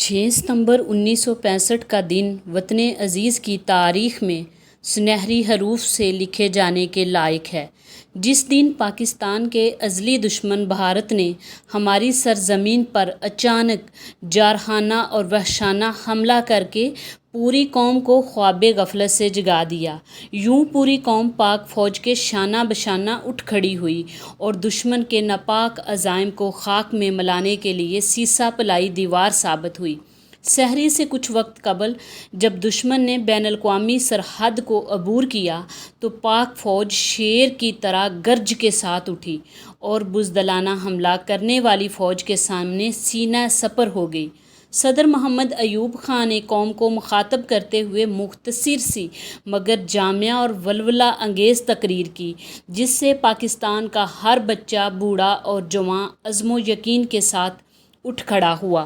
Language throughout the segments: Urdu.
6 ستمبر 1965 کا دن وطن عزیز کی تاریخ میں سنہری حروف سے لکھے جانے کے لائق ہے۔ جس دن پاکستان کے ازلی دشمن بھارت نے ہماری سرزمین پر اچانک جارحانہ اور وحشیانہ حملہ کر کے پوری قوم کو خواب غفلت سے جگا دیا، یوں پوری قوم پاک فوج کے شانہ بشانہ اٹھ کھڑی ہوئی اور دشمن کے ناپاک عزائم کو خاک میں ملانے کے لیے سیسہ پلائی دیوار ثابت ہوئی۔ سحری سے کچھ وقت قبل جب دشمن نے بین الاقوامی سرحد کو عبور کیا تو پاک فوج شیر کی طرح گرج کے ساتھ اٹھی اور بزدلانہ حملہ کرنے والی فوج کے سامنے سینہ سپر ہو گئی۔ صدر محمد ایوب خان نے قوم کو مخاطب کرتے ہوئے مختصر سی مگر جامع اور ولولہ انگیز تقریر کی، جس سے پاکستان کا ہر بچہ، بوڑھا اور جوان عزم و یقین کے ساتھ اٹھ کھڑا ہوا۔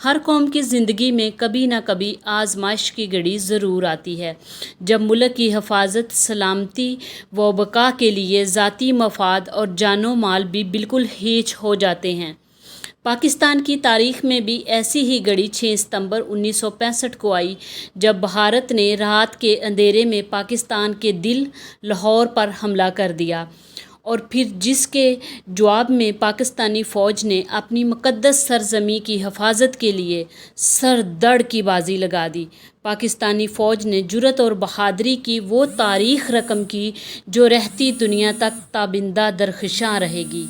ہر قوم کی زندگی میں کبھی نہ کبھی آزمائش کی گھڑی ضرور آتی ہے، جب ملک کی حفاظت، سلامتی و بقا کے لیے ذاتی مفاد اور جان و مال بھی بالکل ہیچ ہو جاتے ہیں۔ پاکستان کی تاریخ میں بھی ایسی ہی گھڑی 6 ستمبر 1965 کو آئی، جب بھارت نے رات کے اندھیرے میں پاکستان کے دل لاہور پر حملہ کر دیا اور پھر جس کے جواب میں پاکستانی فوج نے اپنی مقدس سرزمین کی حفاظت کے لیے سر دڑ کی بازی لگا دی۔ پاکستانی فوج نے جرأت اور بہادری کی وہ تاریخ رقم کی جو رہتی دنیا تک تابندہ درخشاں رہے گی۔